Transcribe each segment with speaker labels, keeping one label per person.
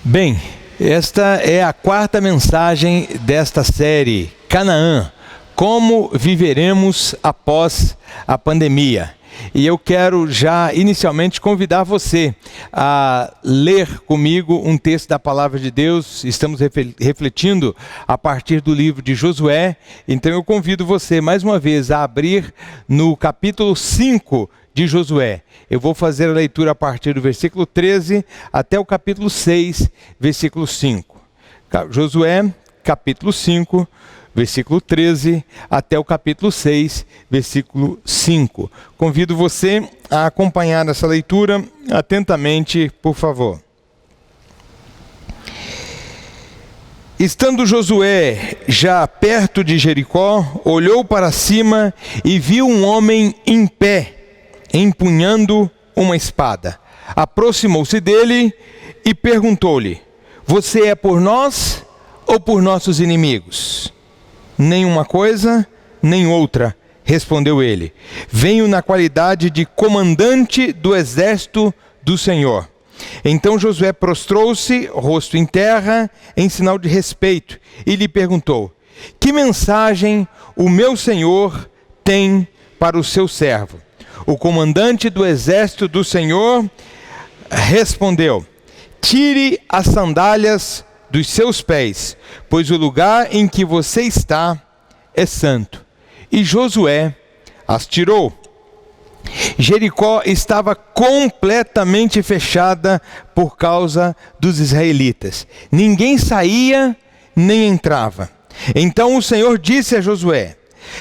Speaker 1: Bem, esta é a quarta mensagem desta série, Canaã, como viveremos após a pandemia. E eu quero já inicialmente convidar você a ler comigo um texto da Palavra de Deus. Estamos refletindo a partir do livro de Josué. Então eu convido você mais uma vez a abrir no capítulo 5 de Josué. Eu vou fazer a leitura a partir do versículo 13 até o capítulo 6, versículo 5. Josué, capítulo 5, versículo 13 até o capítulo 6, versículo 5. Convido você a acompanhar essa leitura atentamente, por favor. Estando Josué já perto de Jericó, olhou para cima e viu um homem em pé, empunhando uma espada. Aproximou-se dele e perguntou-lhe: "Você é por nós ou por nossos inimigos?" "Nenhuma coisa, nem outra", respondeu ele. "Venho na qualidade de comandante do exército do Senhor." Então Josué prostrou-se, rosto em terra, em sinal de respeito, e lhe perguntou: "Que mensagem o meu senhor tem para o seu servo?" O comandante do exército do Senhor respondeu: "Tire as sandálias dos seus pés, pois o lugar em que você está é santo." E Josué as tirou. Jericó estava completamente fechada por causa dos israelitas. Ninguém saía nem entrava. Então o Senhor disse a Josué: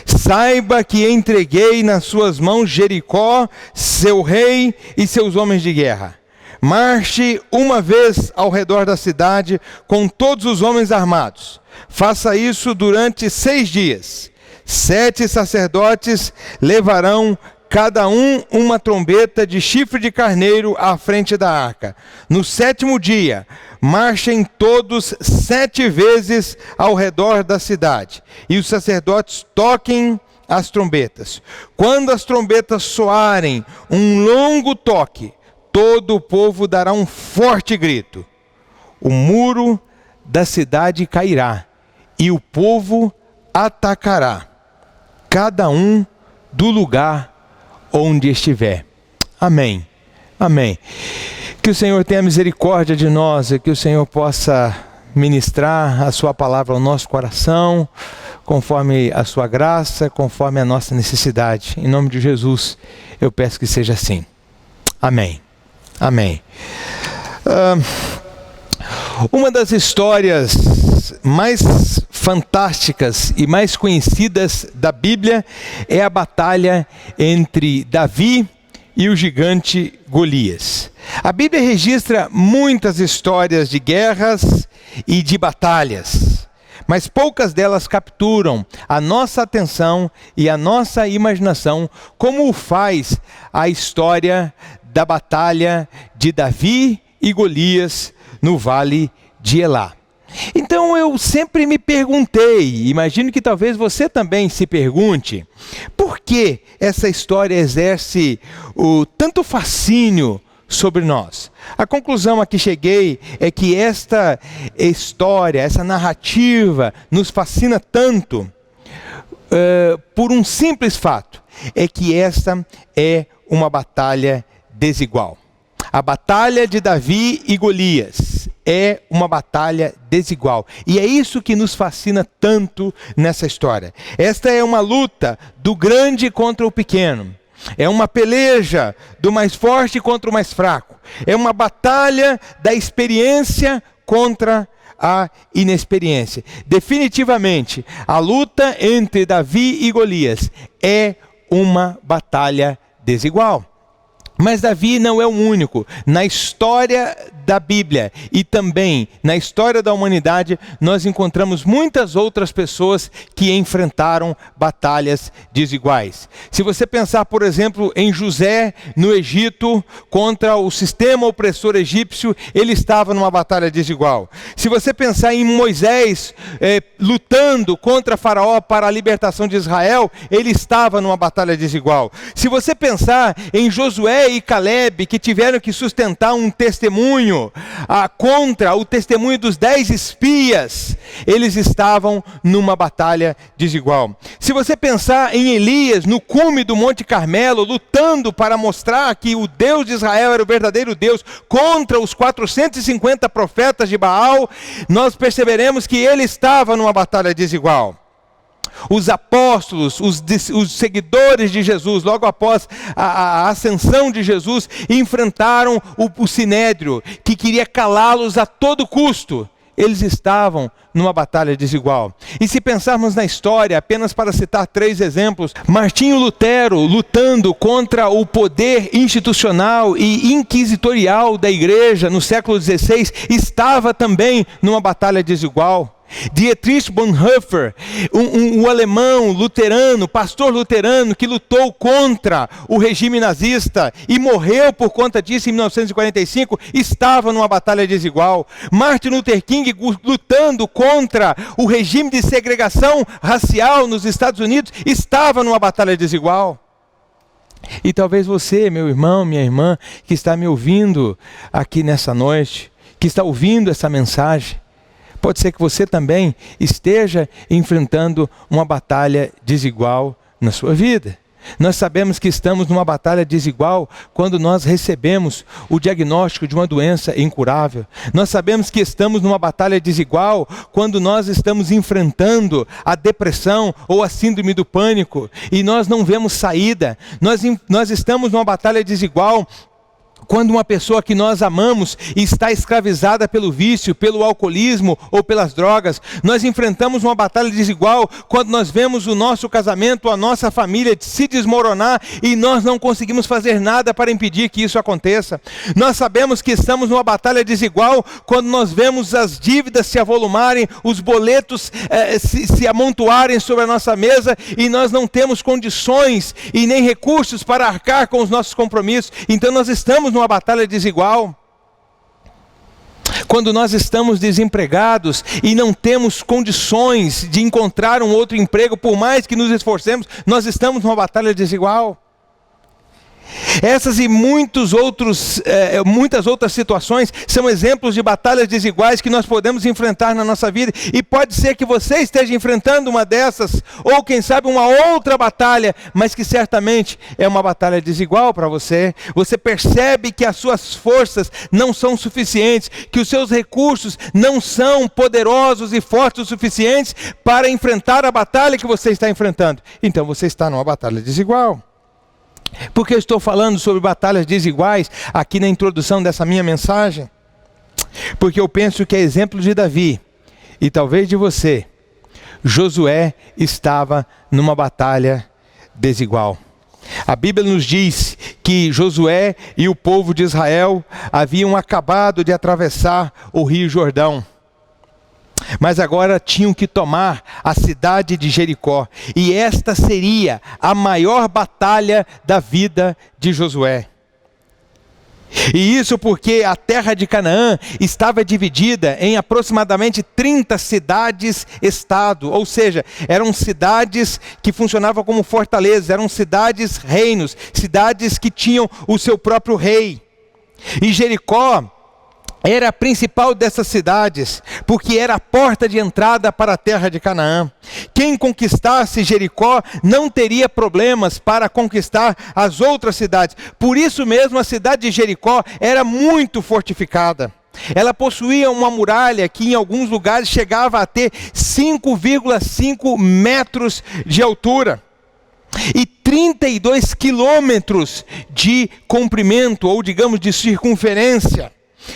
Speaker 1: "Saiba que entreguei nas suas mãos Jericó, seu rei e seus homens de guerra. Marche uma vez ao redor da cidade com todos os homens armados. Faça isso durante 6 dias. 7 sacerdotes levarão cada um uma trombeta de chifre de carneiro à frente da arca. No 7º dia, marchem todos 7 vezes ao redor da cidade, e os sacerdotes toquem as trombetas. Quando as trombetas soarem um longo toque, todo o povo dará um forte grito. O muro da cidade cairá, e o povo atacará, cada um do lugar onde estiver." Amém. Amém. Que o Senhor tenha misericórdia de nós e que o Senhor possa ministrar a sua palavra ao nosso coração, conforme a sua graça, conforme a nossa necessidade. Em nome de Jesus, eu peço que seja assim. Amém. Amém. Uma das histórias mais fantásticas e mais conhecidas da Bíblia é a batalha entre Davi e o gigante Golias. A Bíblia registra muitas histórias de guerras e de batalhas, mas poucas delas capturam a nossa atenção e a nossa imaginação, como o faz a história da batalha de Davi e Golias no Vale de Elá. Então eu sempre me perguntei, imagino que talvez você também se pergunte, por que essa história exerce tanto fascínio sobre nós? A conclusão a que cheguei é que esta história, essa narrativa nos fascina tanto por um simples fato, é que esta é uma batalha desigual. A batalha de Davi e Golias é uma batalha desigual. E é isso que nos fascina tanto nessa história. Esta é uma luta do grande contra o pequeno. É uma peleja do mais forte contra o mais fraco. É uma batalha da experiência contra a inexperiência. Definitivamente, a luta entre Davi e Golias é uma batalha desigual. Mas Davi não é o único. Na história da Bíblia e também na história da humanidade, nós encontramos muitas outras pessoas que enfrentaram batalhas desiguais. Se você pensar, por exemplo, em José no Egito contra o sistema opressor egípcio, ele estava numa batalha desigual. Se você pensar em Moisés lutando contra Faraó para a libertação de Israel, ele estava numa batalha desigual. Se você pensar em Josué e Calebe, que tiveram que sustentar um testemunho contra o testemunho dos 10 espias, eles estavam numa batalha desigual. Se você pensar em Elias, no cume do Monte Carmelo, lutando para mostrar que o Deus de Israel era o verdadeiro Deus, contra os 450 profetas de Baal, nós perceberemos que ele estava numa batalha desigual. Os apóstolos, os seguidores de Jesus, logo após a ascensão de Jesus, enfrentaram o Sinédrio, que queria calá-los a todo custo. Eles estavam numa batalha desigual. E se pensarmos na história, apenas para citar 3 exemplos, Martinho Lutero, lutando contra o poder institucional e inquisitorial da igreja no século XVI, estava também numa batalha desigual. Dietrich Bonhoeffer, um alemão luterano, pastor luterano, que lutou contra o regime nazista e morreu por conta disso em 1945, estava numa batalha desigual. Martin Luther King, lutando contra o regime de segregação racial nos Estados Unidos, estava numa batalha desigual. E talvez você, meu irmão, minha irmã, que está me ouvindo aqui nessa noite, que está ouvindo essa mensagem, pode ser que você também esteja enfrentando uma batalha desigual na sua vida. Nós sabemos que estamos numa batalha desigual quando nós recebemos o diagnóstico de uma doença incurável. Nós sabemos que estamos numa batalha desigual quando nós estamos enfrentando a depressão ou a síndrome do pânico e nós não vemos saída. Nós estamos numa batalha desigual quando uma pessoa que nós amamos está escravizada pelo vício, pelo alcoolismo ou pelas drogas. Nós enfrentamos uma batalha desigual quando nós vemos o nosso casamento, a nossa família se desmoronar e nós não conseguimos fazer nada para impedir que isso aconteça. Nós sabemos que estamos numa batalha desigual quando nós vemos as dívidas se avolumarem, os boletos se amontoarem sobre a nossa mesa e nós não temos condições e nem recursos para arcar com os nossos compromissos. Então nós estamos numa batalha desigual quando nós estamos desempregados e não temos condições de encontrar um outro emprego, por mais que nos esforcemos, nós estamos numa batalha desigual. Essas e muitas outras situações são exemplos de batalhas desiguais que nós podemos enfrentar na nossa vida, e pode ser que você esteja enfrentando uma dessas, ou quem sabe uma outra batalha, mas que certamente é uma batalha desigual para você. Você percebe que as suas forças não são suficientes, que os seus recursos não são poderosos e fortes o suficientes para enfrentar a batalha que você está enfrentando. Então você está numa batalha desigual. Por que eu estou falando sobre batalhas desiguais aqui na introdução dessa minha mensagem? Porque eu penso que é exemplo de Davi, e talvez de você, Josué estava numa batalha desigual. A Bíblia nos diz que Josué e o povo de Israel haviam acabado de atravessar o Rio Jordão, mas agora tinham que tomar a cidade de Jericó. E esta seria a maior batalha da vida de Josué. E isso porque a terra de Canaã estava dividida em aproximadamente 30 cidades-estado. Ou seja, eram cidades que funcionavam como fortalezas, eram cidades-reinos, cidades que tinham o seu próprio rei. E Jericó era a principal dessas cidades, porque era a porta de entrada para a terra de Canaã. Quem conquistasse Jericó não teria problemas para conquistar as outras cidades. Por isso mesmo a cidade de Jericó era muito fortificada. Ela possuía uma muralha que em alguns lugares chegava a ter 5,5 metros de altura e 32 quilômetros de comprimento, ou digamos de circunferência.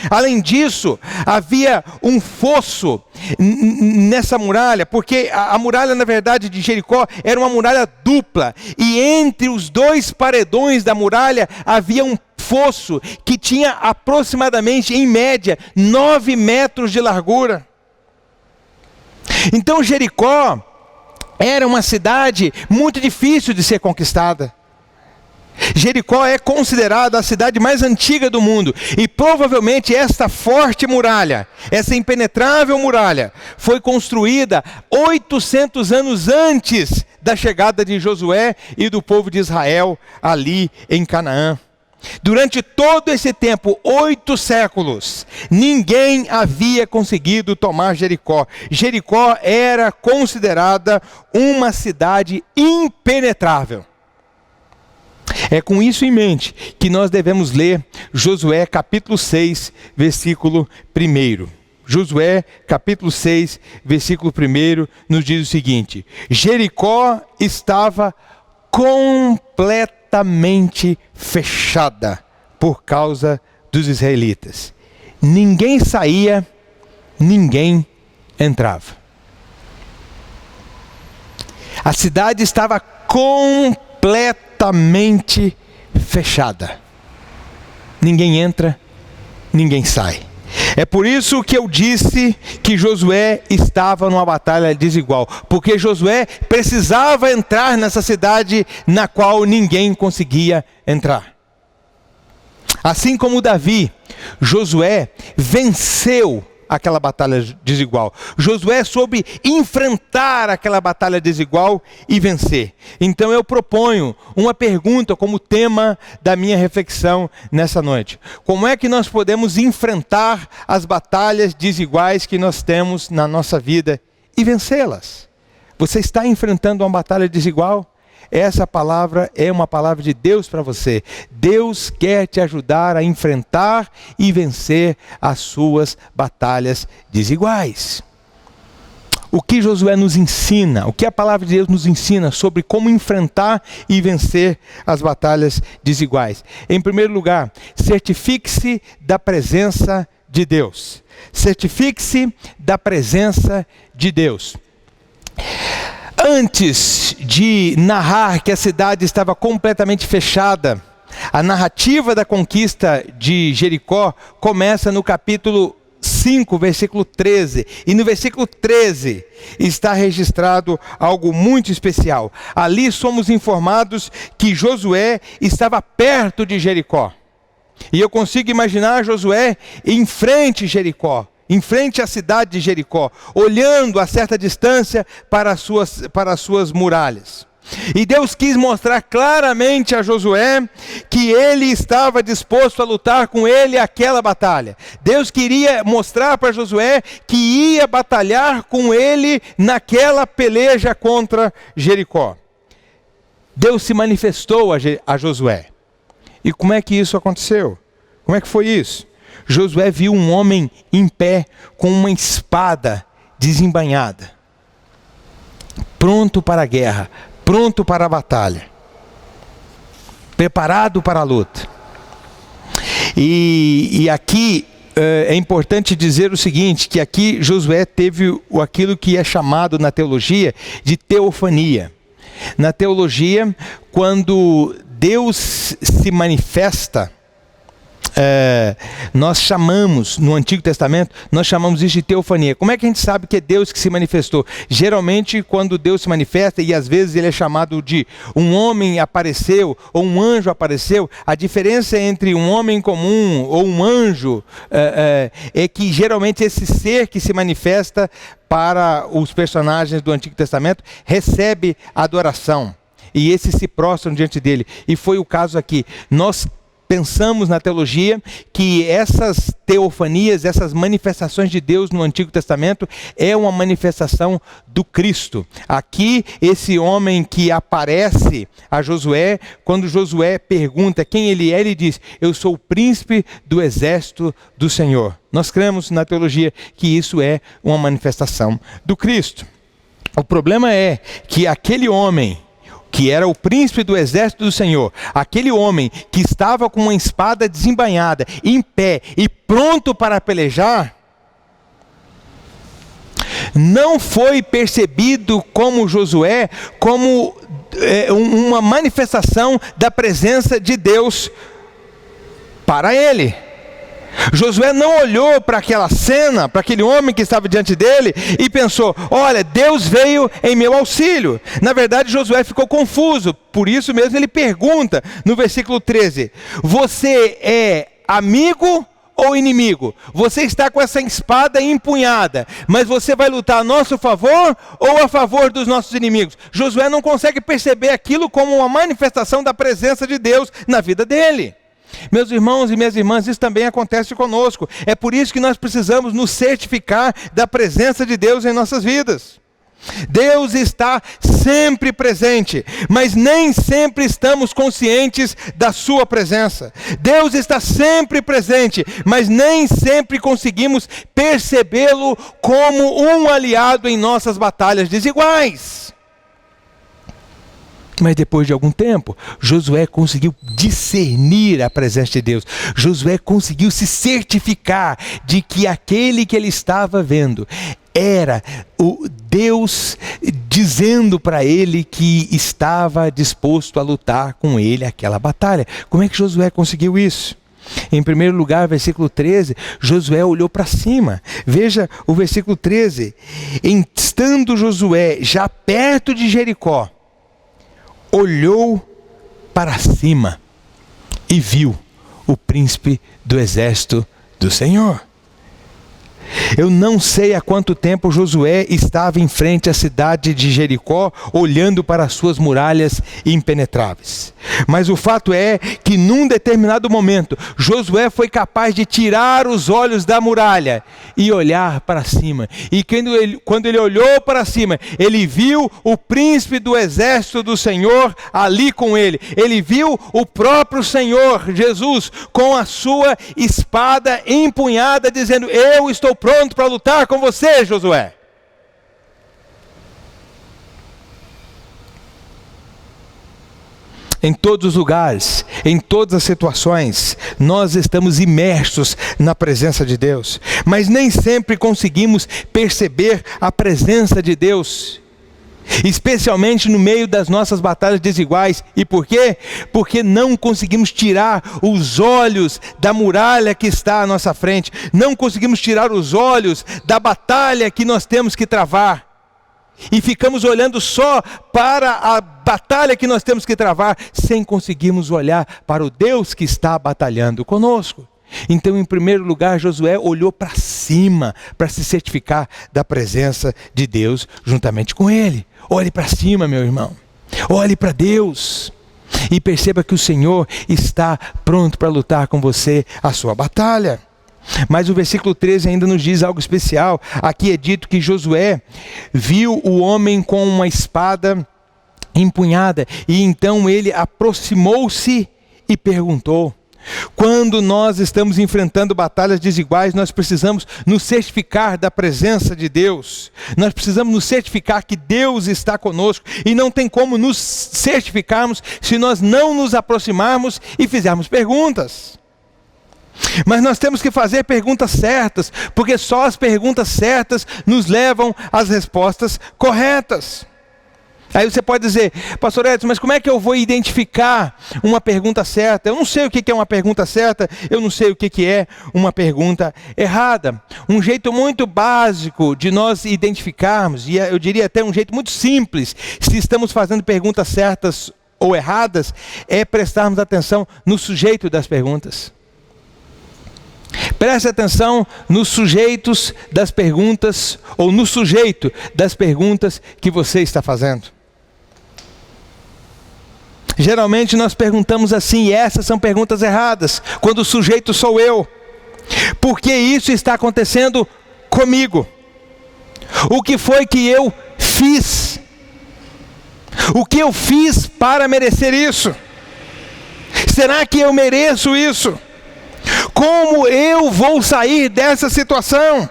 Speaker 1: Além disso, havia um fosso nessa muralha, porque a muralha, na verdade, de Jericó era uma muralha dupla, e entre os 2 paredões da muralha havia um fosso que tinha aproximadamente, em média, 9 metros de largura. Então Jericó era uma cidade muito difícil de ser conquistada. Jericó é considerada a cidade mais antiga do mundo, e provavelmente esta forte muralha, essa impenetrável muralha, foi construída 800 anos antes da chegada de Josué e do povo de Israel ali em Canaã. Durante todo esse tempo, 8 séculos, ninguém havia conseguido tomar Jericó. Jericó era considerada uma cidade impenetrável. É com isso em mente que nós devemos ler Josué capítulo 6, versículo 1. Josué capítulo 6, versículo 1 nos diz o seguinte: Jericó estava completamente fechada por causa dos israelitas. Ninguém saía, ninguém entrava. A cidade estava completamente fechada. Ninguém entra, ninguém sai. É por isso que eu disse que Josué estava numa batalha desigual, porque Josué precisava entrar nessa cidade na qual ninguém conseguia entrar. Assim como Davi, Josué venceu aquela batalha desigual. Josué soube enfrentar aquela batalha desigual e vencer. Então eu proponho uma pergunta como tema da minha reflexão nessa noite. Como é que nós podemos enfrentar as batalhas desiguais que nós temos na nossa vida e vencê-las? Você está enfrentando uma batalha desigual? Essa palavra é uma palavra de Deus para você. Deus quer te ajudar a enfrentar e vencer as suas batalhas desiguais. O que Josué nos ensina, o que a palavra de Deus nos ensina sobre como enfrentar e vencer as batalhas desiguais? Em primeiro lugar, certifique-se da presença de Deus. Certifique-se da presença de Deus. Antes de narrar que a cidade estava completamente fechada, a narrativa da conquista de Jericó começa no capítulo 5, versículo 13. E no versículo 13 está registrado algo muito especial. Ali somos informados que Josué estava perto de Jericó. E eu consigo imaginar Josué em frente a Jericó, em frente à cidade de Jericó, olhando a certa distância para as suas muralhas. E Deus quis mostrar claramente a Josué que ele estava disposto a lutar com ele aquela batalha. Deus queria mostrar para Josué que ia batalhar com ele naquela peleja contra Jericó. Deus se manifestou a Josué. E como é que isso aconteceu? Como é que foi isso? Josué viu um homem em pé com uma espada desembainhada, pronto para a guerra, pronto para a batalha, preparado para a luta. E aqui é importante dizer o seguinte, que aqui Josué teve aquilo que é chamado na teologia de teofania. Na teologia, quando Deus se manifesta, nós chamamos, no Antigo Testamento, nós chamamos isso de teofania. Como é que a gente sabe que é Deus que se manifestou? Geralmente, quando Deus se manifesta, e às vezes ele é chamado de um homem apareceu, ou um anjo apareceu, a diferença entre um homem comum ou um anjo é que geralmente esse ser que se manifesta para os personagens do Antigo Testamento recebe adoração, e esses se prostram diante dele. E foi o caso aqui. Nós pensamos na teologia que essas teofanias, essas manifestações de Deus no Antigo Testamento é uma manifestação do Cristo. Aqui, esse homem que aparece a Josué, quando Josué pergunta quem ele é, ele diz: eu sou o príncipe do exército do Senhor. Nós cremos na teologia que isso é uma manifestação do Cristo. O problema é que aquele homem que era o príncipe do exército do Senhor, aquele homem que estava com uma espada desembainhada, em pé e pronto para pelejar, não foi percebido como Josué, como uma manifestação da presença de Deus para ele. Josué não olhou para aquela cena, para aquele homem que estava diante dele e pensou: olha, Deus veio em meu auxílio. Na verdade, Josué ficou confuso, por isso mesmo ele pergunta no versículo 13: você é amigo ou inimigo? Você está com essa espada empunhada, mas você vai lutar a nosso favor ou a favor dos nossos inimigos? Josué não consegue perceber aquilo como uma manifestação da presença de Deus na vida dele. Meus irmãos e minhas irmãs, isso também acontece conosco. É por isso que nós precisamos nos certificar da presença de Deus em nossas vidas. Deus está sempre presente, mas nem sempre estamos conscientes da sua presença. Deus está sempre presente, mas nem sempre conseguimos percebê-lo como um aliado em nossas batalhas desiguais. Mas depois de algum tempo, Josué conseguiu discernir a presença de Deus. Josué conseguiu se certificar de que aquele que ele estava vendo era o Deus dizendo para ele que estava disposto a lutar com ele aquela batalha. Como é que Josué conseguiu isso? Em primeiro lugar, versículo 13, Josué olhou para cima. Veja o versículo 13. Estando Josué já perto de Jericó, olhou para cima e viu o príncipe do exército do Senhor. Eu não sei há quanto tempo Josué estava em frente à cidade de Jericó, olhando para as suas muralhas impenetráveis. Mas o fato é que num determinado momento, Josué foi capaz de tirar os olhos da muralha e olhar para cima. E quando ele olhou para cima, ele viu o príncipe do exército do Senhor ali com ele. Ele viu o próprio Senhor, Jesus, com a sua espada empunhada, dizendo: eu estou pronto para lutar com você, Josué. Em todos os lugares, em todas as situações, nós estamos imersos na presença de Deus, mas nem sempre conseguimos perceber a presença de Deus, especialmente no meio das nossas batalhas desiguais. E por quê? Porque não conseguimos tirar os olhos da muralha que está à nossa frente, não conseguimos tirar os olhos da batalha que nós temos que travar, e ficamos olhando só para a batalha que nós temos que travar, sem conseguirmos olhar para o Deus que está batalhando conosco. Então, em primeiro lugar, Josué olhou para cima, para se certificar da presença de Deus juntamente com ele. Olhe para cima, meu irmão. Olhe para Deus e perceba que o Senhor está pronto para lutar com você a sua batalha. Mas o versículo 13 ainda nos diz algo especial. Aqui é dito que Josué viu o homem com uma espada empunhada, e então ele aproximou-se e perguntou. Quando nós estamos enfrentando batalhas desiguais, nós precisamos nos certificar da presença de Deus. Nós precisamos nos certificar que Deus está conosco, e não tem como nos certificarmos se nós não nos aproximarmos e fizermos perguntas. Mas nós temos que fazer perguntas certas, porque só as perguntas certas nos levam às respostas corretas. Aí você pode dizer: pastor Edson, mas como é que eu vou identificar uma pergunta certa? Eu não sei o que é uma pergunta certa, eu não sei o que é uma pergunta errada. Um jeito muito básico de nós identificarmos, e eu diria até um jeito muito simples, se estamos fazendo perguntas certas ou erradas, é prestarmos atenção no sujeito das perguntas. Preste atenção nos sujeitos das perguntas, ou no sujeito das perguntas que você está fazendo. Geralmente nós perguntamos assim, e essas são perguntas erradas, quando o sujeito sou eu. Por que isso está acontecendo comigo? O que foi que eu fiz? O que eu fiz para merecer isso? Será que eu mereço isso? Como eu vou sair dessa situação?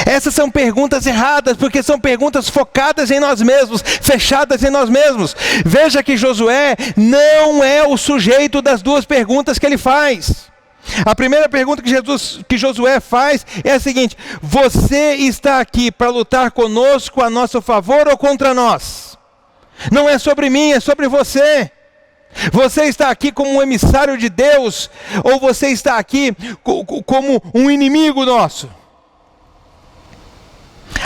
Speaker 1: Essas são perguntas erradas, porque são perguntas focadas em nós mesmos, fechadas em nós mesmos. Veja que Josué não é o sujeito das duas perguntas que ele faz. A primeira pergunta que Josué faz é a seguinte: você está aqui para lutar conosco a nosso favor ou contra nós? Não é sobre mim, é sobre você. Você está aqui como um emissário de Deus, ou você está aqui como um inimigo nosso?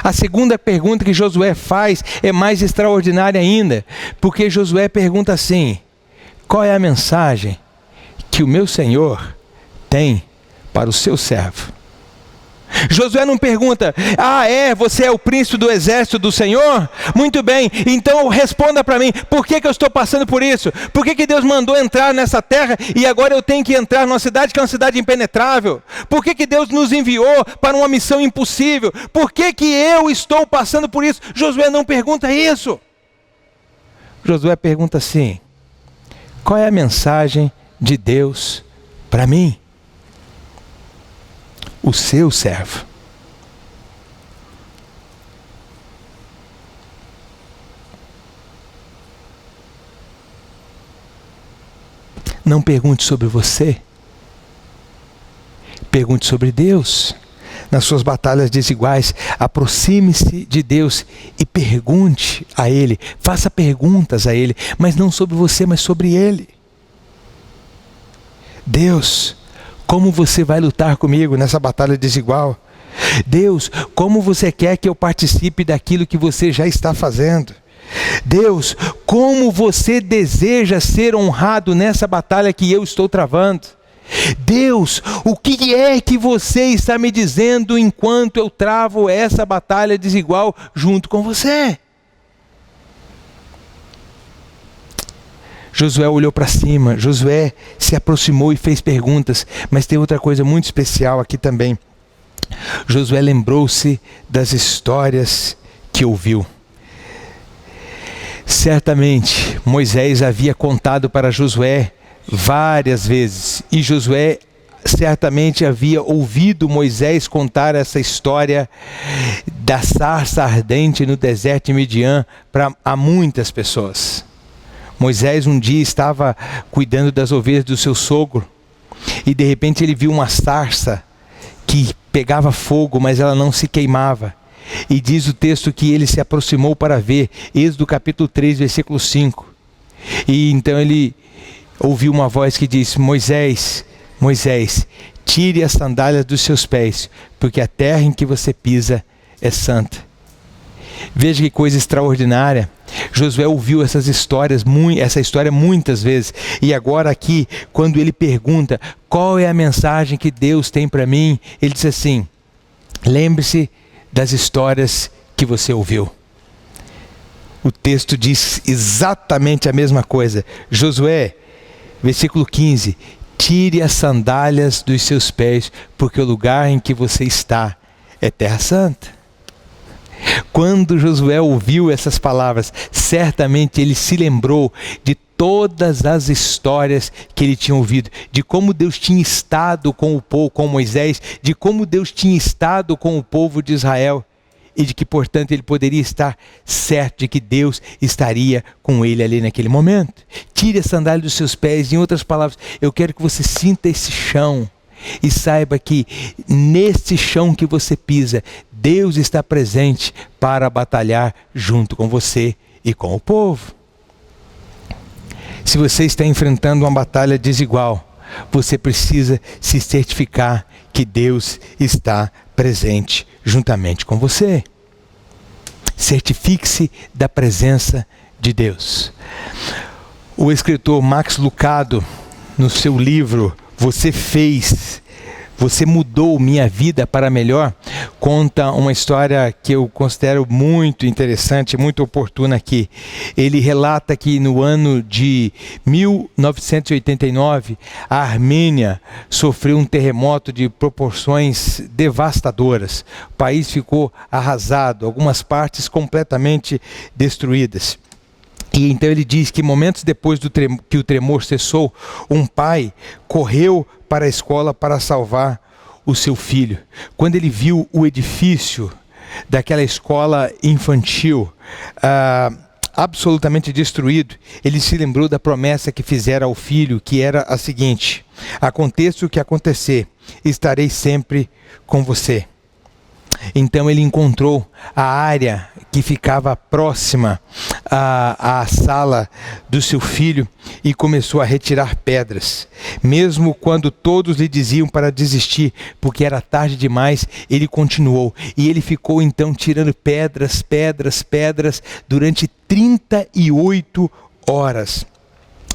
Speaker 1: A segunda pergunta que Josué faz é mais extraordinária ainda, porque Josué pergunta assim: qual é a mensagem que o meu Senhor tem para o seu servo? Josué não pergunta: você é o príncipe do exército do Senhor? Muito bem, então responda para mim, por que eu estou passando por isso? Por que Deus mandou entrar nessa terra e agora eu tenho que entrar numa cidade que é uma cidade impenetrável? Por que Deus nos enviou para uma missão impossível? Por que eu estou passando por isso? Josué não pergunta isso. Josué pergunta assim: qual é a mensagem de Deus para mim, o seu servo? Não pergunte sobre você, pergunte sobre Deus. Nas suas batalhas desiguais, aproxime-se de Deus e pergunte a Ele, faça perguntas a Ele, mas não sobre você, mas sobre Ele. Deus, como você vai lutar comigo nessa batalha desigual? Deus, como você quer que eu participe daquilo que você já está fazendo? Deus, como você deseja ser honrado nessa batalha que eu estou travando? Deus, o que é que você está me dizendo enquanto eu travo essa batalha desigual junto com você? Josué olhou para cima, Josué se aproximou e fez perguntas, mas tem outra coisa muito especial aqui também. Josué lembrou-se das histórias que ouviu. Certamente Moisés havia contado para Josué várias vezes, e Josué certamente havia ouvido Moisés contar essa história da sarça ardente no deserto de Midian a muitas pessoas. Moisés um dia estava cuidando das ovelhas do seu sogro, e de repente ele viu uma sarça que pegava fogo, mas ela não se queimava. E diz o texto que ele se aproximou para ver, Êxodo capítulo 3, versículo 5. E então ele ouviu uma voz que disse: Moisés, Moisés, tire as sandálias dos seus pés, porque a terra em que você pisa é santa. Veja que coisa extraordinária. Josué ouviu essa história muitas vezes. E agora aqui, quando ele pergunta qual é a mensagem que Deus tem para mim, ele diz assim: lembre-se das histórias que você ouviu. O texto diz exatamente a mesma coisa. Josué, versículo 15: tire as sandálias dos seus pés, porque o lugar em que você está é terra santa. Quando Josué ouviu essas palavras, certamente ele se lembrou de todas as histórias que ele tinha ouvido, de como Deus tinha estado com o povo, com Moisés, de como Deus tinha estado com o povo de Israel, e de que, portanto, ele poderia estar certo de que Deus estaria com ele ali naquele momento. Tire a sandália dos seus pés. Em outras palavras, eu quero que você sinta esse chão e saiba que nesse chão que você pisa, Deus está presente para batalhar junto com você e com o povo. Se você está enfrentando uma batalha desigual, você precisa se certificar que Deus está presente juntamente com você. Certifique-se da presença de Deus. O escritor Max Lucado, no seu livro Você Mudou Minha Vida para Melhor, conta uma história que eu considero muito interessante, muito oportuna aqui. Ele relata que no ano de 1989, a Armênia sofreu um terremoto de proporções devastadoras. O país ficou arrasado, algumas partes completamente destruídas. E então ele diz que momentos depois que o tremor cessou, um pai correu para a escola para salvar o seu filho. Quando ele viu o edifício daquela escola infantil absolutamente destruído, ele se lembrou da promessa que fizera ao filho, que era a seguinte: aconteça o que acontecer, estarei sempre com você. Então ele encontrou a área que ficava próxima à sala do seu filho e começou a retirar pedras. Mesmo quando todos lhe diziam para desistir, porque era tarde demais, ele continuou. E ele ficou então tirando pedras durante 38 horas.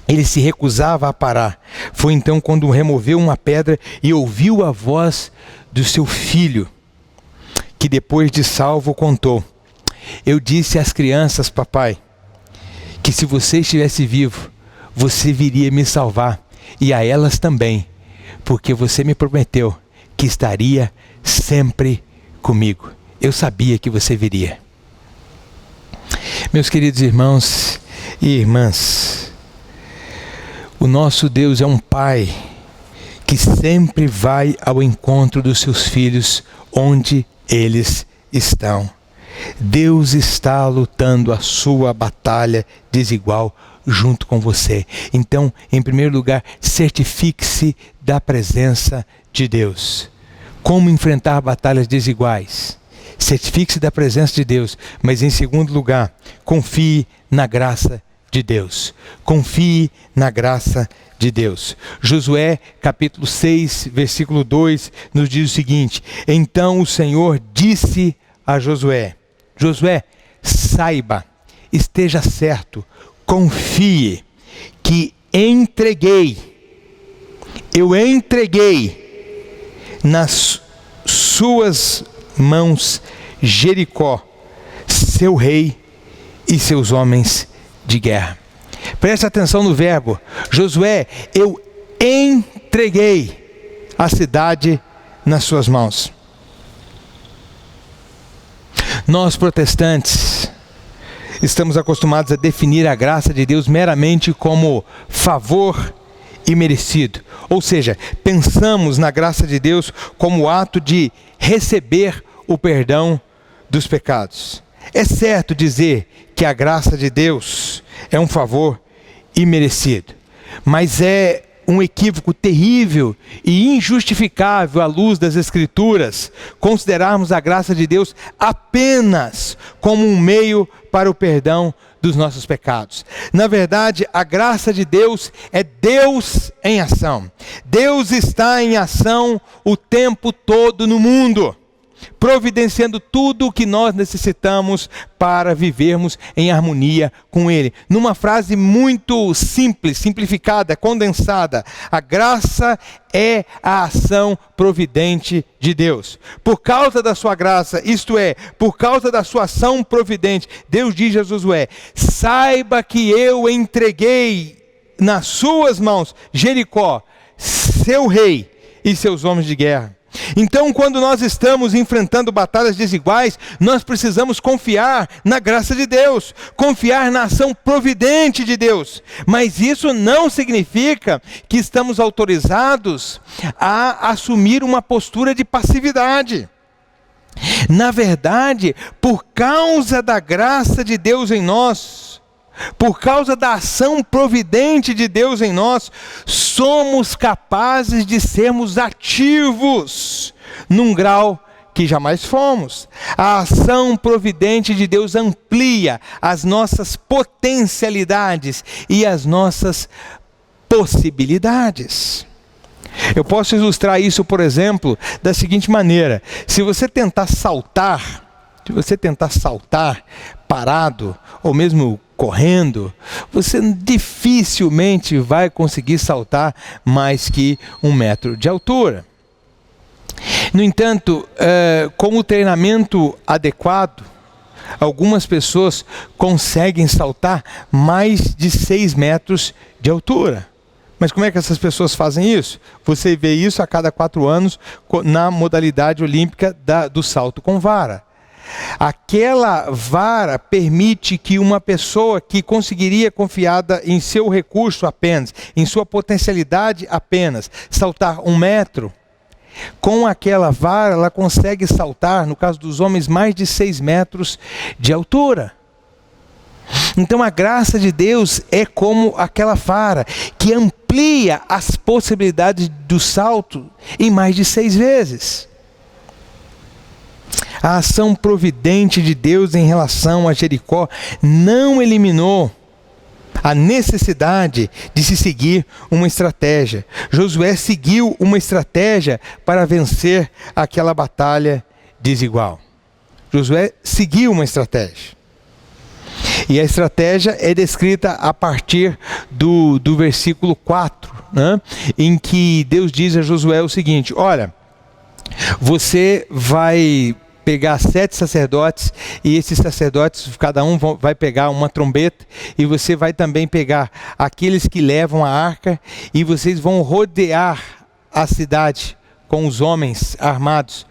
Speaker 1: Ele se recusava a parar. Foi então quando removeu uma pedra e ouviu a voz do seu filho. que depois de salvo contou: eu disse às crianças, papai, que se você estivesse vivo, você viria me salvar, e a elas também, porque você me prometeu que estaria sempre comigo. Eu sabia que você viria. Meus queridos irmãos e irmãs, o nosso Deus é um Pai que sempre vai ao encontro dos seus filhos onde eles estão. Deus está lutando a sua batalha desigual junto com você. Então, em primeiro lugar, certifique-se da presença de Deus. Como enfrentar batalhas desiguais? Certifique-se da presença de Deus. Mas em segundo lugar, confie na graça de Deus. Confie na graça de Deus. Josué capítulo 6, versículo 2 nos diz o seguinte: então o Senhor disse a Josué: Josué, saiba, esteja certo, confie que eu entreguei nas suas mãos Jericó, seu rei e seus homens de guerra. Preste atenção no verbo. Josué, eu entreguei a cidade nas suas mãos. Nós protestantes estamos acostumados a definir a graça de Deus meramente como favor imerecido. Ou seja, pensamos na graça de Deus como o ato de receber o perdão dos pecados. É certo dizer que a graça de Deus é um favor imerecido, mas é um equívoco terrível e injustificável à luz das Escrituras considerarmos a graça de Deus apenas como um meio para o perdão dos nossos pecados. Na verdade, a graça de Deus é Deus em ação. Deus está em ação o tempo todo no mundo, providenciando tudo o que nós necessitamos para vivermos em harmonia com Ele. Numa frase muito simples, simplificada, condensada: a graça é a ação providente de Deus. Por causa da sua graça, isto é, por causa da sua ação providente, Deus diz a Josué: saiba que eu entreguei nas suas mãos Jericó, seu rei e seus homens de guerra. Então, quando nós estamos enfrentando batalhas desiguais, nós precisamos confiar na graça de Deus, confiar na ação providente de Deus. Mas isso não significa que estamos autorizados a assumir uma postura de passividade. Na verdade, por causa da graça de Deus em nós, por causa da ação providente de Deus em nós, somos capazes de sermos ativos num grau que jamais fomos. A ação providente de Deus amplia as nossas potencialidades e as nossas possibilidades. Eu posso ilustrar isso, por exemplo, da seguinte maneira: se você tentar saltar parado, ou mesmo correndo, você dificilmente vai conseguir saltar mais que 1 metro de altura. No entanto, com o treinamento adequado, algumas pessoas conseguem saltar mais de 6 metros de altura. Mas como é que essas pessoas fazem isso? Você vê isso a cada 4 anos na modalidade olímpica do salto com vara. Aquela vara permite que uma pessoa que conseguiria, confiada em seu recurso apenas, em sua potencialidade apenas, saltar 1 metro, com aquela vara ela consegue saltar, no caso dos homens, mais de 6 metros de altura. Então a graça de Deus é como aquela vara que amplia as possibilidades do salto em mais de 6 vezes. A ação providente de Deus em relação a Jericó não eliminou a necessidade de se seguir uma estratégia. Josué seguiu uma estratégia para vencer aquela batalha desigual. Josué seguiu uma estratégia. E a estratégia é descrita a partir do versículo 4, né? Em que Deus diz a Josué o seguinte: olha, você vai pegar 7 sacerdotes, e esses sacerdotes, cada um vai pegar uma trombeta, e você vai também pegar aqueles que levam a arca, e vocês vão rodear a cidade com os homens armados,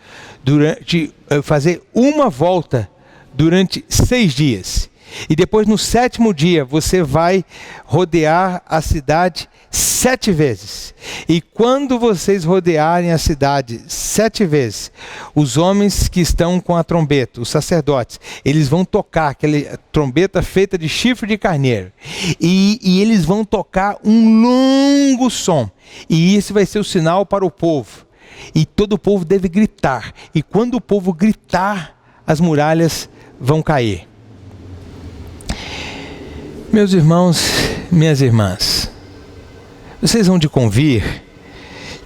Speaker 1: fazer uma volta durante 6 dias. E depois, no 7º dia, você vai rodear a cidade 7 vezes. E quando vocês rodearem a cidade 7 vezes, os homens que estão com a trombeta, os sacerdotes, eles vão tocar aquela trombeta feita de chifre de carneiro. E eles vão tocar um longo som. E esse vai ser o sinal para o povo. E todo o povo deve gritar. E quando o povo gritar, as muralhas vão cair. Meus irmãos, minhas irmãs, vocês vão de convir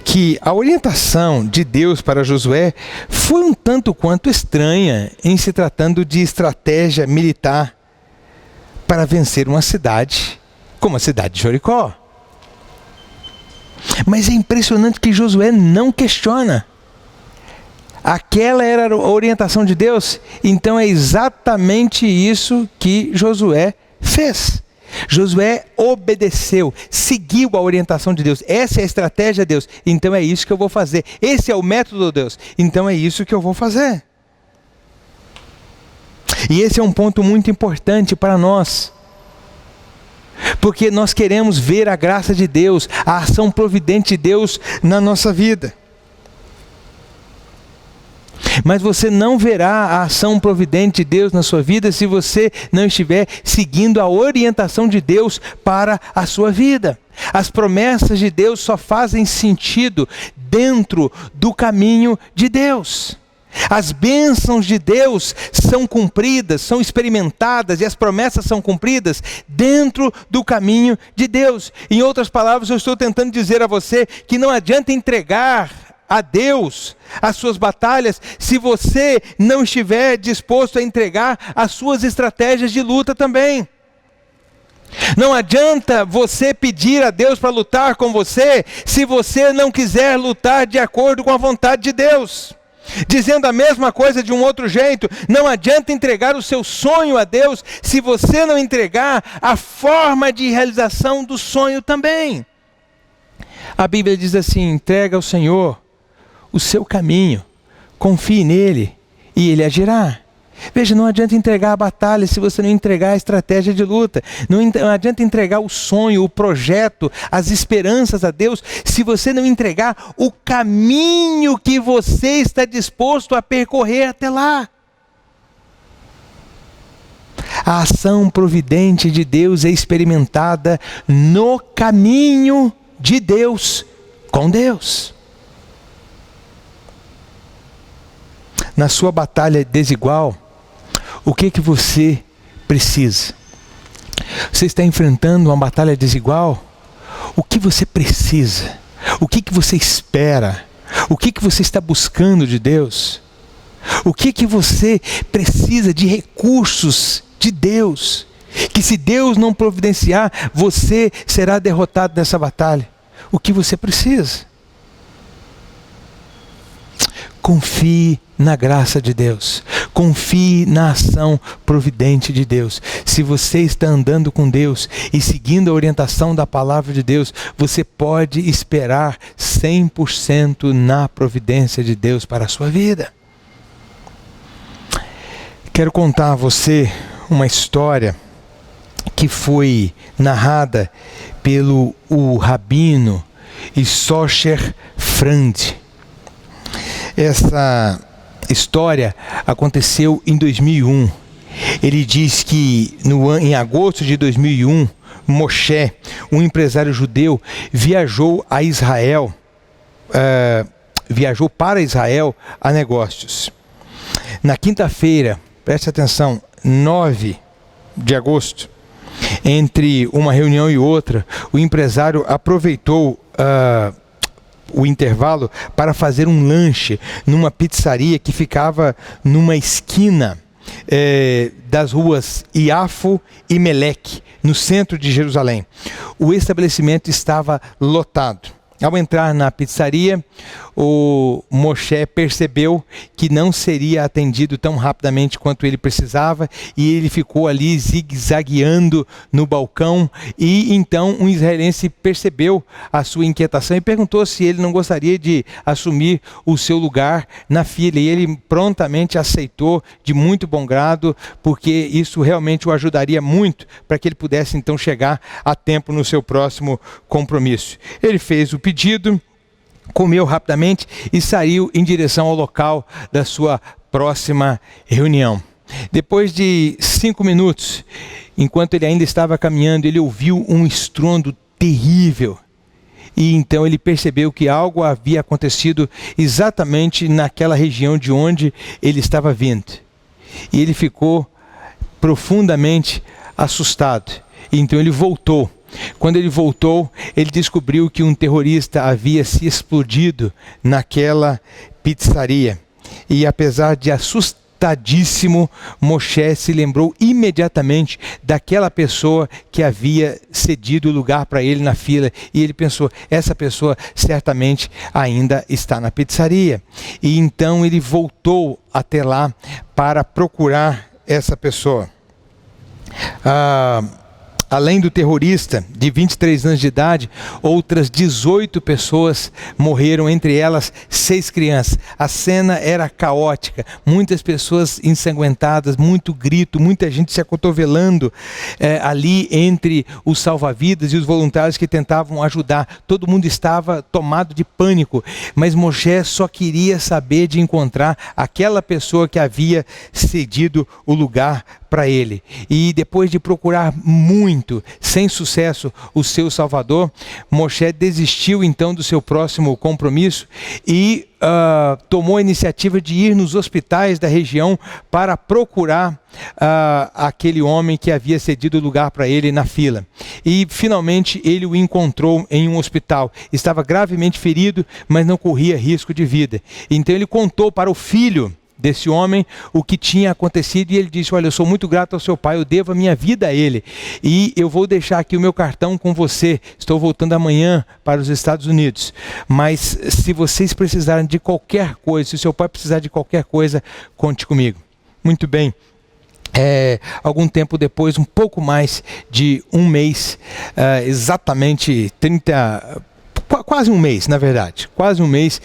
Speaker 1: que a orientação de Deus para Josué foi um tanto quanto estranha em se tratando de estratégia militar para vencer uma cidade como a cidade de Jericó. Mas é impressionante que Josué não questiona. Aquela era a orientação de Deus, então é exatamente isso que Josué fez. Josué obedeceu, seguiu a orientação de Deus. Essa é a estratégia de Deus, então é isso que eu vou fazer. Esse é o método de Deus, então é isso que eu vou fazer. E esse é um ponto muito importante para nós, porque nós queremos ver a graça de Deus, a ação providente de Deus na nossa vida. Mas você não verá a ação providente de Deus na sua vida se você não estiver seguindo a orientação de Deus para a sua vida. As promessas de Deus só fazem sentido dentro do caminho de Deus. As bênçãos de Deus são cumpridas, são experimentadas, e as promessas são cumpridas dentro do caminho de Deus. Em outras palavras, eu estou tentando dizer a você que não adianta entregar a Deus as suas batalhas se você não estiver disposto a entregar as suas estratégias de luta também. Não adianta você pedir a Deus para lutar com você se você não quiser lutar de acordo com a vontade de Deus. Dizendo a mesma coisa de um outro jeito, não adianta entregar o seu sonho a Deus se você não entregar a forma de realização do sonho também. A Bíblia diz assim: entrega ao Senhor o seu caminho, confie nele e ele agirá. Veja, não adianta entregar a batalha se você não entregar a estratégia de luta. Não adianta entregar o sonho, o projeto, as esperanças a Deus, se você não entregar o caminho que você está disposto a percorrer até lá. A ação providente de Deus é experimentada no caminho de Deus, com Deus. Na sua batalha desigual, o que você precisa? Você está enfrentando uma batalha desigual? O que você precisa? O que você espera? O que você está buscando de Deus? O que você precisa de recursos de Deus? Que se Deus não providenciar, você será derrotado nessa batalha. O que você precisa? Confie na graça de Deus. Confie na ação providente de Deus. Se você está andando com Deus e seguindo a orientação da palavra de Deus, você pode esperar 100% na providência de Deus para a sua vida. Quero contar a você uma história que foi narrada pelo rabino Issocher Frand. Essa história aconteceu em 2001. Ele diz que em agosto de 2001, Moshe, um empresário judeu, viajou para Israel a negócios. Na quinta-feira, preste atenção, 9 de agosto, entre uma reunião e outra, o empresário aproveitou o intervalo para fazer um lanche numa pizzaria que ficava numa esquina das ruas Iafo e Meleque, no centro de Jerusalém. O estabelecimento estava lotado. Ao entrar na pizzaria, o Moshe percebeu que não seria atendido tão rapidamente quanto ele precisava, e ele ficou ali zigue-zagueando no balcão. E então um israelense percebeu a sua inquietação e perguntou se ele não gostaria de assumir o seu lugar na fila, e ele prontamente aceitou de muito bom grado, porque isso realmente o ajudaria muito para que ele pudesse então chegar a tempo no seu próximo compromisso. Ele fez o pedido, comeu rapidamente e saiu em direção ao local da sua próxima reunião. Depois de 5 minutos, enquanto ele ainda estava caminhando, ele ouviu um estrondo terrível. E então ele percebeu que algo havia acontecido exatamente naquela região de onde ele estava vindo. E ele ficou profundamente assustado. E então ele voltou. Quando ele voltou, ele descobriu que um terrorista havia se explodido naquela pizzaria. E apesar de assustadíssimo, Moshe se lembrou imediatamente daquela pessoa que havia cedido o lugar para ele na fila. E ele pensou, essa pessoa certamente ainda está na pizzaria. E então ele voltou até lá para procurar essa pessoa. Além do terrorista de 23 anos de idade, outras 18 pessoas morreram, entre elas 6 crianças. A cena era caótica, muitas pessoas ensanguentadas, muito grito, muita gente se acotovelando ali entre os salva-vidas e os voluntários que tentavam ajudar. Todo mundo estava tomado de pânico, mas Moshe só queria saber de encontrar aquela pessoa que havia cedido o lugar para ele. E depois de procurar muito, sem sucesso, o seu Salvador, Moshe desistiu então do seu próximo compromisso e tomou a iniciativa de ir nos hospitais da região para procurar aquele homem que havia cedido o lugar para ele na fila. E finalmente ele o encontrou em um hospital. Estava gravemente ferido, mas não corria risco de vida. Então ele contou para o filho desse homem o que tinha acontecido, e ele disse, olha, eu sou muito grato ao seu pai, eu devo a minha vida a ele, e eu vou deixar aqui o meu cartão com você, estou voltando amanhã para os Estados Unidos, mas se vocês precisarem de qualquer coisa, se o seu pai precisar de qualquer coisa, conte comigo. Muito bem. Algum tempo depois, um pouco mais de um mês, exatamente quase um mês, na verdade, quase um mês,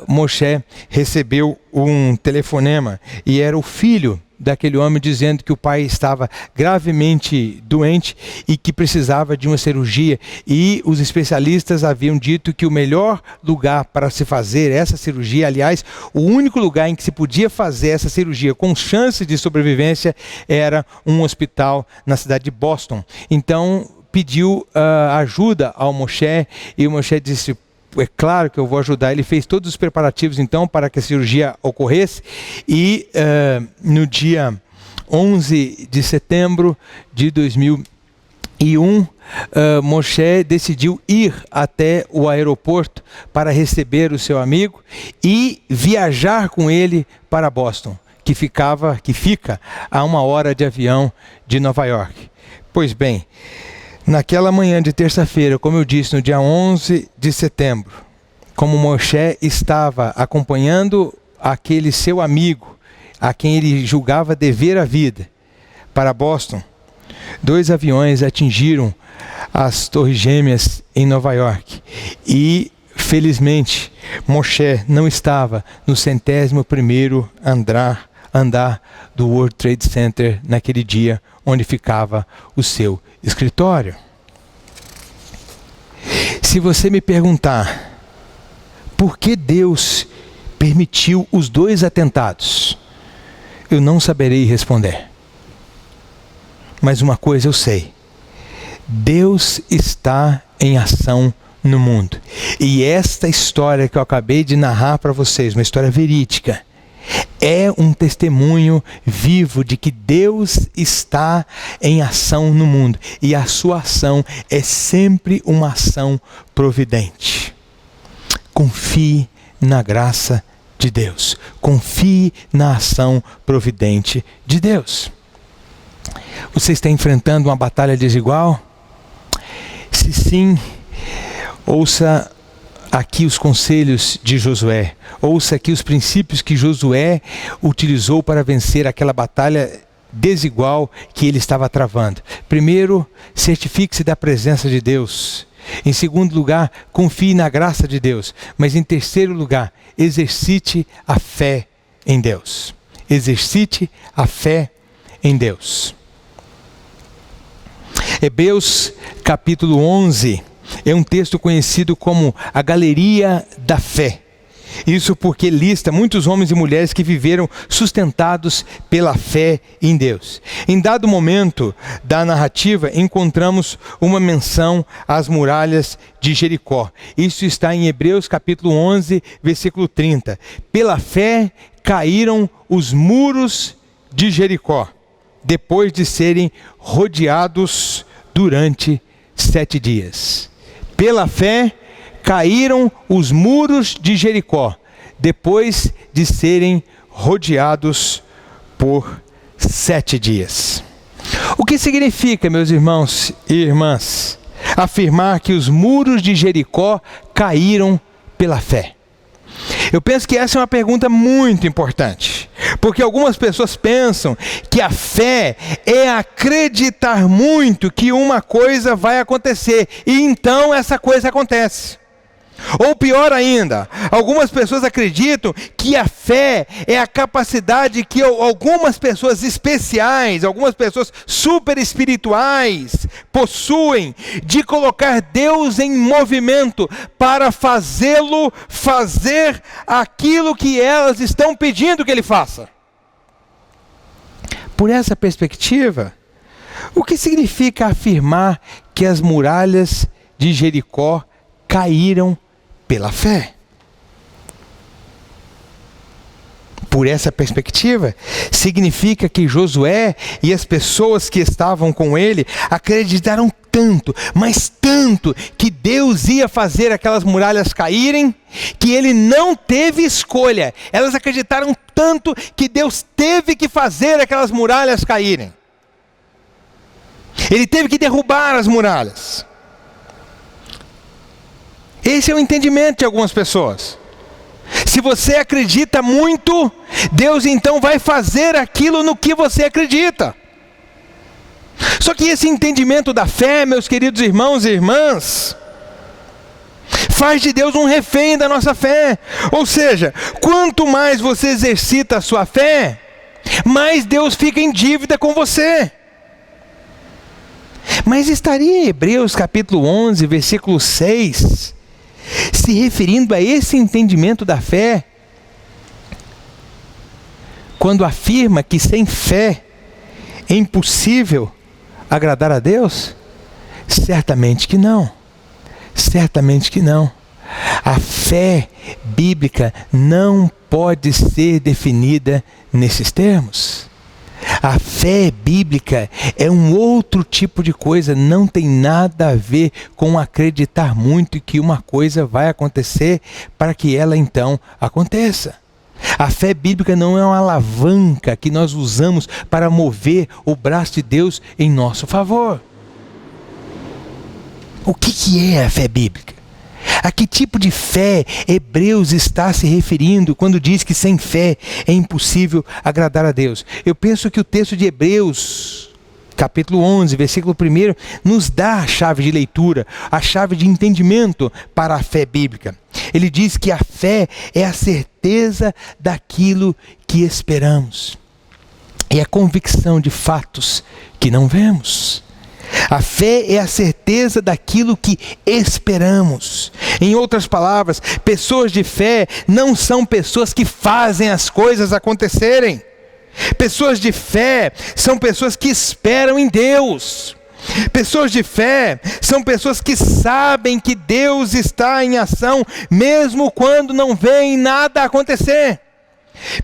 Speaker 1: Moshe recebeu um telefonema, e era o filho daquele homem dizendo que o pai estava gravemente doente e que precisava de uma cirurgia, e os especialistas haviam dito que o melhor lugar para se fazer essa cirurgia, aliás, o único lugar em que se podia fazer essa cirurgia com chances de sobrevivência, era um hospital na cidade de Boston. Então pediu ajuda ao Moshe, e o Moshe disse, é claro que eu vou ajudar. Ele fez todos os preparativos então para que a cirurgia ocorresse, e no dia 11 de setembro de 2001, Moshe decidiu ir até o aeroporto para receber o seu amigo e viajar com ele para Boston, que fica a 1 hora de avião de Nova York. Pois bem, naquela manhã de terça-feira, como eu disse, no dia 11 de setembro, como Moshe estava acompanhando aquele seu amigo, a quem ele julgava dever a vida, para Boston, 2 aviões atingiram as Torres Gêmeas em Nova York. E, felizmente, Moshe não estava no 101º andar do World Trade Center naquele dia, onde ficava o seu escritório. Se você me perguntar por que Deus permitiu os 2 atentados, eu não saberei responder. Mas uma coisa eu sei: Deus está em ação no mundo. E esta história que eu acabei de narrar para vocês, uma história verídica, é um testemunho vivo de que Deus está em ação no mundo. E a sua ação é sempre uma ação providente. Confie na graça de Deus. Confie na ação providente de Deus. Você está enfrentando uma batalha desigual? Se sim, ouça aqui os conselhos de Josué. Ouça aqui os princípios que Josué utilizou para vencer aquela batalha desigual que ele estava travando. Primeiro, certifique-se da presença de Deus. Em segundo lugar, confie na graça de Deus. Mas em terceiro lugar, exercite a fé em Deus. Exercite a fé em Deus. Hebreus capítulo 11 é um texto conhecido como a Galeria da Fé. Isso porque lista muitos homens e mulheres que viveram sustentados pela fé em Deus. Em dado momento da narrativa, encontramos uma menção às muralhas de Jericó. Isso está em Hebreus capítulo 11, versículo 30. Pela fé caíram os muros de Jericó, depois de serem rodeados durante 7 dias. Pela fé caíram os muros de Jericó, depois de serem rodeados por 7 dias. O que significa, meus irmãos e irmãs, afirmar que os muros de Jericó caíram pela fé? Eu penso que essa é uma pergunta muito importante, porque algumas pessoas pensam que a fé é acreditar muito que uma coisa vai acontecer, e então essa coisa acontece. Ou pior ainda, algumas pessoas acreditam que a fé é a capacidade que algumas pessoas especiais, algumas pessoas super espirituais possuem de colocar Deus em movimento para fazê-lo fazer aquilo que elas estão pedindo que ele faça. Por essa perspectiva, o que significa afirmar que as muralhas de Jericó caíram pela fé? Por essa perspectiva, significa que Josué e as pessoas que estavam com ele acreditaram tanto, mas tanto, que Deus ia fazer aquelas muralhas caírem, que ele não teve escolha. Elas acreditaram tanto que Deus teve que fazer aquelas muralhas caírem. Ele teve que derrubar as muralhas. Esse é o entendimento de algumas pessoas. Se você acredita muito, Deus então vai fazer aquilo no que você acredita. Só que esse entendimento da fé, meus queridos irmãos e irmãs, faz de Deus um refém da nossa fé. Ou seja, quanto mais você exercita a sua fé, mais Deus fica em dívida com você. Mas estaria em Hebreus capítulo 11, versículo 6... se referindo a esse entendimento da fé, quando afirma que sem fé é impossível agradar a Deus? Certamente que não. Certamente que não. A fé bíblica não pode ser definida nesses termos. A fé bíblica é um outro tipo de coisa, não tem nada a ver com acreditar muito que uma coisa vai acontecer para que ela então aconteça. A fé bíblica não é uma alavanca que nós usamos para mover o braço de Deus em nosso favor. O que é a fé bíblica? A que tipo de fé Hebreus está se referindo quando diz que sem fé é impossível agradar a Deus? Eu penso que o texto de Hebreus, capítulo 11, versículo 1, nos dá a chave de leitura, a chave de entendimento para a fé bíblica. Ele diz que a fé é a certeza daquilo que esperamos. É a convicção de fatos que não vemos. A fé é a certeza daquilo que esperamos. Em outras palavras, pessoas de fé não são pessoas que fazem as coisas acontecerem. Pessoas de fé são pessoas que esperam em Deus. Pessoas de fé são pessoas que sabem que Deus está em ação, mesmo quando não veem nada acontecer.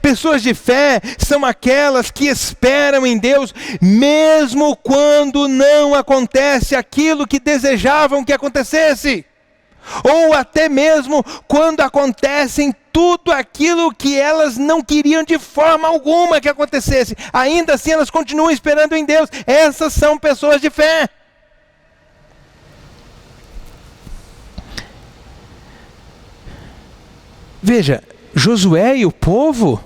Speaker 1: Pessoas de fé são aquelas que esperam em Deus, mesmo quando não acontece aquilo que desejavam que acontecesse. Ou até mesmo quando acontecem tudo aquilo que elas não queriam de forma alguma que acontecesse. Ainda assim elas continuam esperando em Deus. Essas são pessoas de fé. Veja, Josué e o povo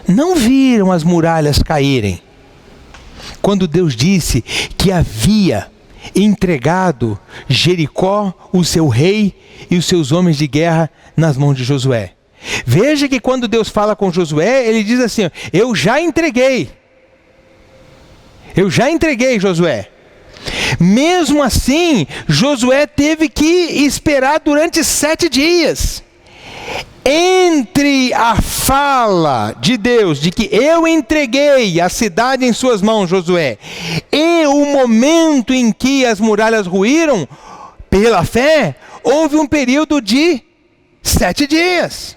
Speaker 1: não viram as muralhas caírem quando Deus disse que havia entregado Jericó, o seu rei e os seus homens de guerra nas mãos de Josué. Veja que quando Deus fala com Josué, ele diz assim: eu já entreguei, Josué. Mesmo assim, Josué teve que esperar durante 7 dias. Entre a fala de Deus, de que eu entreguei a cidade em suas mãos, Josué, e o momento em que as muralhas ruíram, pela fé, houve um período de 7 dias.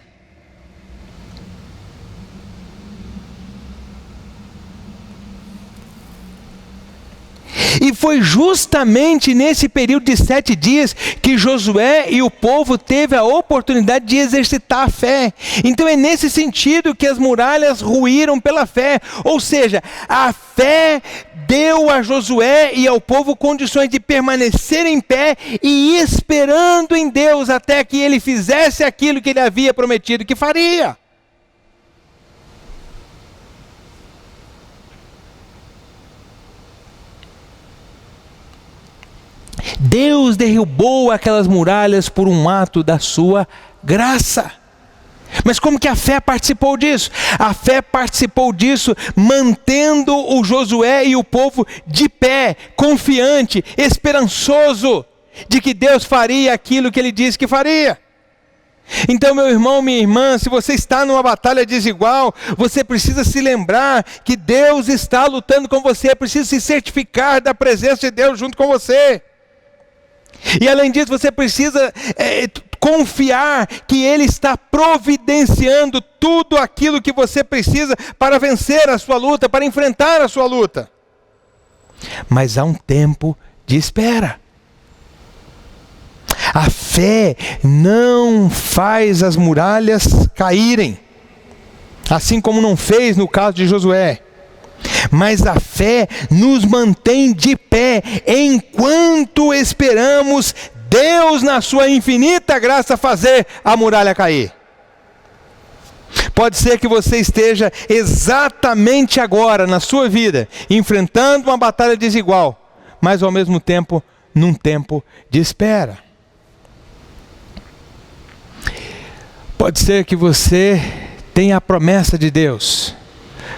Speaker 1: E foi justamente nesse período de 7 dias que Josué e o povo teve a oportunidade de exercitar a fé. Então é nesse sentido que as muralhas ruíram pela fé. Ou seja, a fé deu a Josué e ao povo condições de permanecer em pé e esperando em Deus até que ele fizesse aquilo que ele havia prometido que faria. Deus derrubou aquelas muralhas por um ato da sua graça. Mas como que a fé participou disso? A fé participou disso mantendo o Josué e o povo de pé, confiante, esperançoso de que Deus faria aquilo que ele disse que faria. Então, meu irmão, minha irmã, se você está numa batalha desigual, você precisa se lembrar que Deus está lutando com você, precisa se certificar da presença de Deus junto com você. E além disso, você precisa confiar que Ele está providenciando tudo aquilo que você precisa para vencer a sua luta, para enfrentar a sua luta. Mas há um tempo de espera. A fé não faz as muralhas caírem, assim como não fez no caso de Josué. Mas a fé nos mantém de pé enquanto esperamos Deus, na sua infinita graça, fazer a muralha cair. Pode ser que você esteja exatamente agora na sua vida enfrentando uma batalha desigual, mas ao mesmo tempo num tempo de espera. Pode ser que você tenha a promessa de Deus.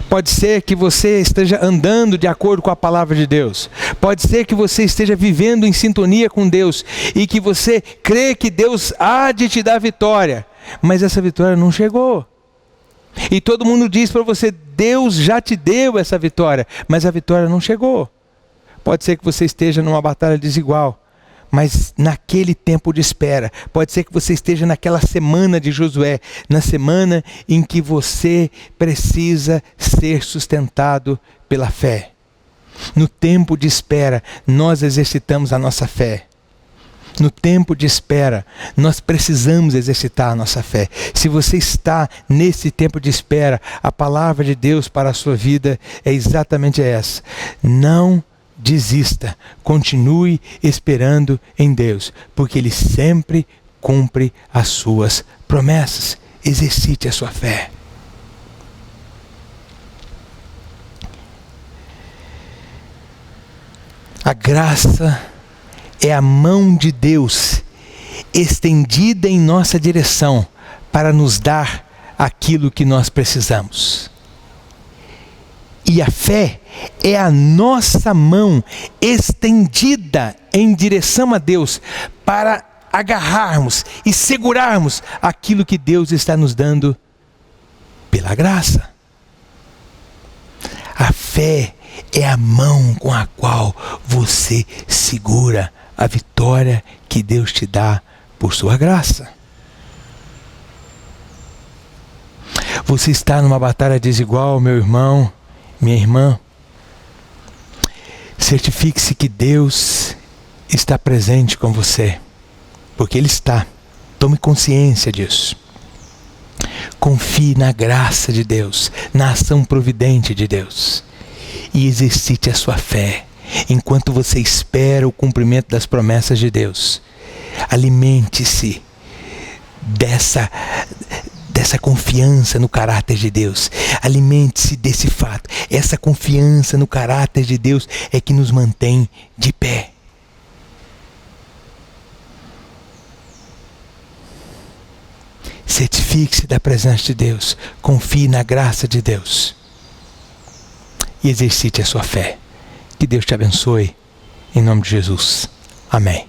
Speaker 1: Pode ser que você esteja andando de acordo com a palavra de Deus. Pode ser que você esteja vivendo em sintonia com Deus e que você crê que Deus há de te dar vitória, mas essa vitória não chegou. E todo mundo diz para você: Deus já te deu essa vitória, mas a vitória não chegou. Pode ser que você esteja numa batalha desigual, mas naquele tempo de espera. Pode ser que você esteja naquela semana de Josué, na semana em que você precisa ser sustentado pela fé. No tempo de espera, nós exercitamos a nossa fé. No tempo de espera, nós precisamos exercitar a nossa fé. Se você está nesse tempo de espera, a palavra de Deus para a sua vida é exatamente essa: não desista, continue esperando em Deus, porque Ele sempre cumpre as suas promessas. Exercite a sua fé. A graça é a mão de Deus estendida em nossa direção para nos dar aquilo que nós precisamos. E a fé é a nossa mão estendida em direção a Deus para agarrarmos e segurarmos aquilo que Deus está nos dando pela graça. A fé é a mão com a qual você segura a vitória que Deus te dá por sua graça. Você está numa batalha desigual, meu irmão, minha irmã. Certifique-se que Deus está presente com você, porque Ele está. Tome consciência disso. Confie na graça de Deus, na ação providente de Deus, e exercite a sua fé enquanto você espera o cumprimento das promessas de Deus. Alimente-se dessa confiança no caráter de Deus. Alimente-se desse fato. Essa confiança no caráter de Deus é que nos mantém de pé. Certifique-se da presença de Deus. Confie na graça de Deus. E exercite a sua fé. Que Deus te abençoe. Em nome de Jesus. Amém.